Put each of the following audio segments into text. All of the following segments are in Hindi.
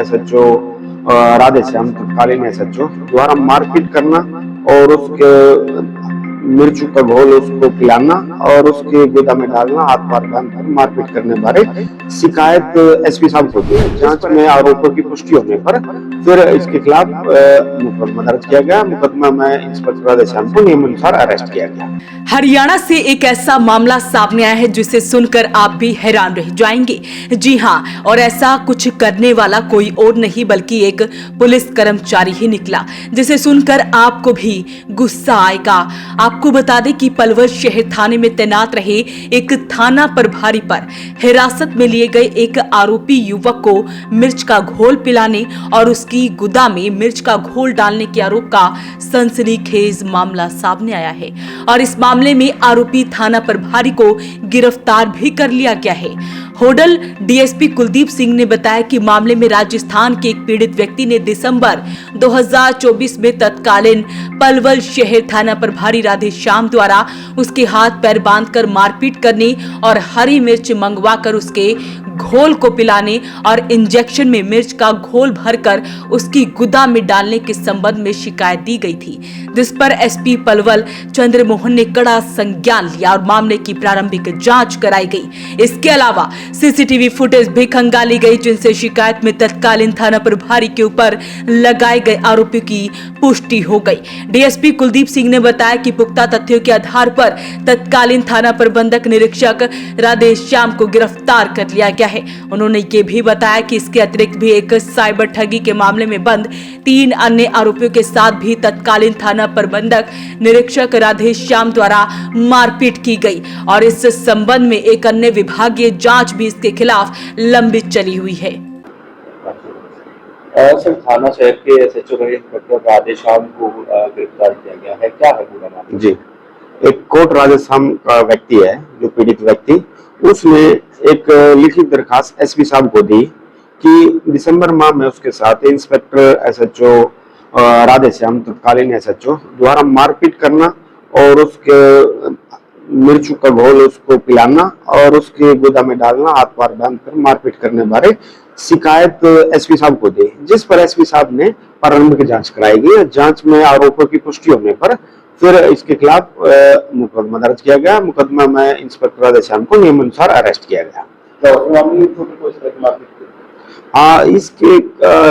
एसएचओ राधेश्याम तत्कालीन एसएचओ द्वारा मारपीट करना और उसके मिर्चू का घोल उसको पिलाना और उसके गोदा में डालना, हाथ पार बांधकर मारपीट करने बारे शिकायत एसपी साहब को दी। जांच में आरोपों की पुष्टि होने पर फिर इसके खिलाफ मुकदमा दर्ज किया गया। मुकदमा में इंस्पेक्टर राधेश्याम को नियमानुसार अरेस्ट किया गया। हरियाणा से एक ऐसा मामला सामने आया है जिसे सुनकर आप भी हैरान रह जाएंगे। जी हां, और ऐसा कुछ करने वाला कोई और नहीं बल्कि एक पुलिस कर्मचारी ही निकला, जिसे सुनकर आपको भी गुस्सा आएगा। आपको बता दें कि पलवल शहर थाने में तैनात रहे एक थाना प्रभारी पर हिरासत में लिए गए एक आरोपी युवक को मिर्च का घोल पिलाने और उसकी गुदा में मिर्च का घोल डालने के आरोप का सनसनीखेज मामला सामने आया है और इस मामले में आरोपी थाना प्रभारी को गिरफ्तार भी कर लिया गया है। होडल डीएसपी कुलदीप सिंह ने बताया कि मामले में राजस्थान के एक पीड़ित व्यक्ति ने दिसंबर 2024 में तत्कालीन पलवल शहर थाना प्रभारी राधेश्याम द्वारा उसके हाथ पैर बांधकर मारपीट करने और हरी मिर्च मंगवाकर उसके घोल को पिलाने और इंजेक्शन में मिर्च का घोल भरकर उसकी गुदा में डालने के संबंध में शिकायत दी गई थी, जिस पर एसपी पलवल चंद्रमोहन ने कड़ा संज्ञान लिया और मामले की प्रारंभिक जांच कराई गई। इसके अलावा सीसीटीवी फुटेज भी खंगाली गई, जिनसे शिकायत में तत्कालीन थाना प्रभारी के ऊपर लगाए गए आरोपी की पुष्टि हो गई। डीएसपी कुलदीप सिंह ने बताया कि पुख्ता तथ्यों के आधार पर तत्कालीन थाना प्रबंधक निरीक्षक राधेश्याम को गिरफ्तार कर लिया गया है। उन्होंने ये भी बताया कि इसके अतिरिक्त भी एक साइबर ठगी के मामले में बंद 3 अन्य आरोपियों के साथ भी तत्कालीन थाना प्रबंधक निरीक्षक राधेश्याम द्वारा मारपीट की गई और इस संबंध में एक अन्य विभागीय जांच भी इसके खिलाफ लंबित चली हुई है। सर, थाना शहर के एसएचओ रहे इंस्पेक्टर राधेश्याम को गिरफ्तार किया गया है, क्या है पूरा मामला? जी, एक कोट राधेश्याम का व्यक्ति है जो पीड़ित व्यक्ति, उसने एक लिखित दरखास्त एसपी साहब को दी कि दिसंबर माह में उसके साथ इंस्पेक्टर एसएचओ राधेश्याम तत्कालीन एसएचओ द्वारा मारपीट करना और उसके मिर्चू का घोल उसको पिलाना और उसके गोदा में डालना, हाथ पार बांधकर मारपीट करने बारे शिकायत एसपी साहब को दी, जिस पर एसपी साहब ने प्रारंभिक जांच कराई गई। जांच में आरोपों की पुष्टि होने पर फिर इसके खिलाफ मुकदमा दर्ज किया गया। मुकदमा में इंस्पेक्टर राधेश्याम को नियमानुसार अरेस्ट किया गया। हाँ, इसके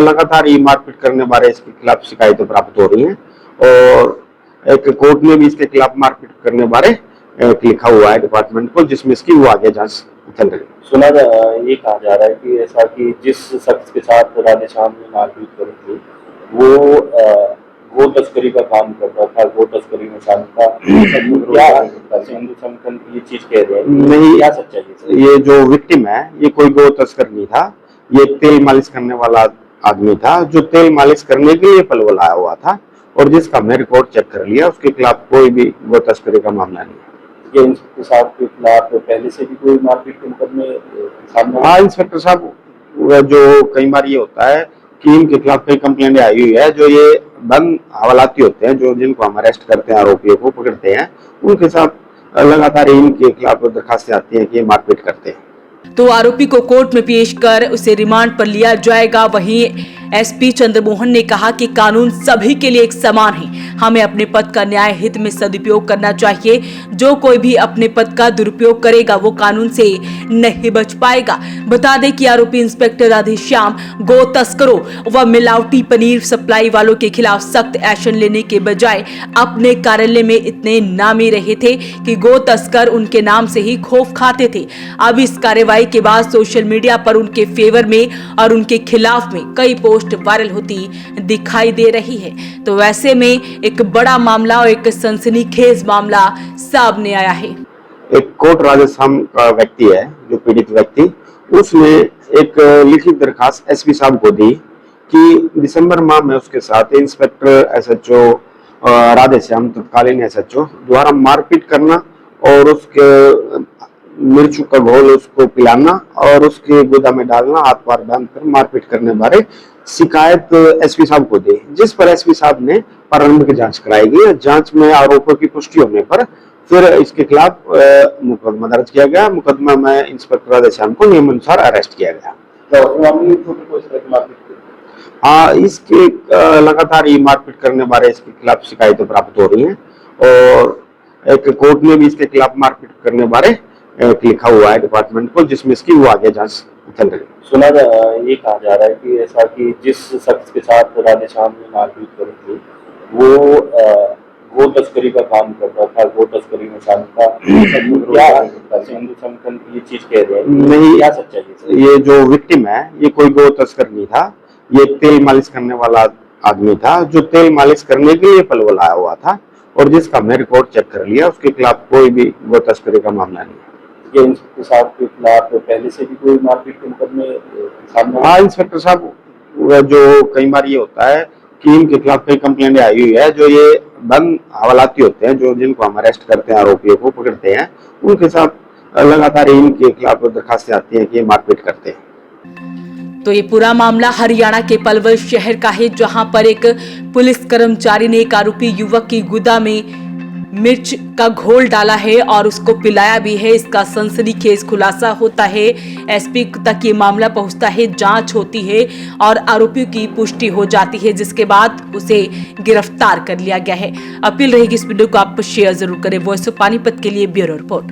लगातार ये मारपीट करने बारे इसके खिलाफ शिकायतें प्राप्त हो रही हैं और एक कोर्ट ने भी इसके खिलाफ मारपीट करने बारे लिखा हुआ है डिपार्टमेंट को, जिसमें इसकी वो आगे जांच चल रही है। सुना ये कहा जा रहा है कि ऐसा कि जिस शख्स के साथ राधेश्याम ने मारपीट करी थी वो गो तस्करी का काम करता था, गो तस्करी में शामिल था। क्या हिंदू संगठन ये चीज कह रहे हैं? नहीं, क्या सच्चाई है? ये जो विक्टिम है ये कोई गो तस्कर नहीं था, ये तेल मालिश करने वाला आदमी था जो तेल मालिश करने के लिए पलवल आया हुआ था और जिसका हमने रिकॉर्ड चेक कर लिया, उसके खिलाफ कोई भी गो तस्करी का मामला नहीं है। इंस्पेक्टर साहब के खिलाफ पहले से भी कोई मारपीट के मुकदमे सामने? हाँ, इंस्पेक्टर साहब जो कई बार ये होता है कि इनके खिलाफ कई कंप्लेंट आई हुई है, जो ये बंद हवालाती होते हैं, जो जिनको हम अरेस्ट करते हैं, आरोपियों को पकड़ते हैं, उनके साथ लगातार इनके खिलाफ दरखास्तें आती हैं कि ये मारपीट करते हैं। तो आरोपी को कोर्ट में पेश कर उसे रिमांड पर लिया जाएगा। वहीं एसपी चंद्रमोहन ने कहा कि कानून सभी के लिए एक समान है, हमें अपने पद का न्याय हित में सदुपयोग करना चाहिए। जो कोई भी अपने पद का दुरुपयोग करेगा वो कानून से नहीं बच पाएगा। बता दें कि आरोपी इंस्पेक्टर राधेश्याम गो तस्करों व मिलावटी पनीर सप्लाई वालों के खिलाफ सख्त एक्शन लेने के बजाय अपने कार्यालय में इतने नामी रहे थे कि गो तस्कर उनके नाम से ही खौफ खाते थे। अब इस कार्रवाई के बाद सोशल मीडिया पर उनके फेवर में और उनके खिलाफ में कई पोस्ट वायरल होती दिखाई दे रही है। तो वैसे में एक बड़ा मामला और एक सनसनीखेज मामला सामने आया है। एक कोट राधेश्याम का व्यक्ति है जो पीड़ित व्यक्ति, उसने एक लिखित दरखास्त एसपी साहब को दी कि दिसंबर माह में उसके साथ इंस्पेक्टर एसएचओ राधेश्याम तत्कालीन एसएचओ द्वारा मारपीट करना और उसके मिर्चू का घोल उसको पिलाना और उसके गोदा में डालना, हाथ पार बांधकर मारपीट करने बारे शिकायत एसपी साहब को दी, जिस पर एसपी साहब ने प्रारंभिक जांच कराई गई। जांच में आरोपों की पुष्टि होने पर फिर इसके खिलाफ मुकदमा दर्ज किया गया। मुकदमा में इंस्पेक्टर राधेश्याम को नियमानुसार अरेस्ट किया गया। इसके लगातार ये मारपीट करने वाले इसके खिलाफ शिकायतें प्राप्त हो रही हैं और एक कोर्ट में भी इसके खिलाफ मारपीट करने वाले लिखा हुआ है डिपार्टमेंट को, जिसमें इसकी वो आगे जांच चल रही है। ये कहा जा रहा है कि ऐसा कि जिस शख्स के साथ राधेश्याम ने मारपीट करी थी वो गो तस्करी का काम करता था, गो तस्करी में शामिल था। क्या हिंदू संगठन ये चीज कह रहे हैं? नहीं, क्या सच्चाई है? ये जो विक्टिम है ये कोई गो तस्कर नहीं था, ये तेल मालिश करने वाला आदमी था जो तेल मालिश करने के लिए पलवल आया हुआ था और जिसका हमने रिकॉर्ड चेक कर लिया, उसके खिलाफ कोई भी गो तस्करी का मामला नहीं है। इंस्पेक्टर साहब के खिलाफ पहले से भी कोई मारपीट के मुकदमे सामने? हाँ, इंस्पेक्टर साहब जो कई बार ये होता है कि इनके खिलाफ कई कंप्लेंट आई हुई है, जो ये बंद हवालाती होते हैं, जो जिनको हम अरेस्ट करते हैं, आरोपियों को पकड़ते हैं, उनके साथ लगातार इनके खिलाफ दरखास्तें आती हैं कि ये मारपीट करते हैं। तो ये पूरा मामला हरियाणा के पलवल शहर का है, जहां पर एक पुलिस कर्मचारी ने एक आरोपी युवक की गुदा में मिर्च का घोल डाला है और उसको पिलाया भी है। इसका सनसनीखेज खुलासा होता है, एसपी तक ये मामला पहुंचता है, जांच होती है और आरोपियों की पुष्टि हो जाती है, जिसके बाद उसे गिरफ्तार कर लिया गया है। अपील रहेगी इस वीडियो को आप शेयर जरूर करें। वॉइस ऑफ पानीपत के लिए ब्यूरो रिपोर्ट।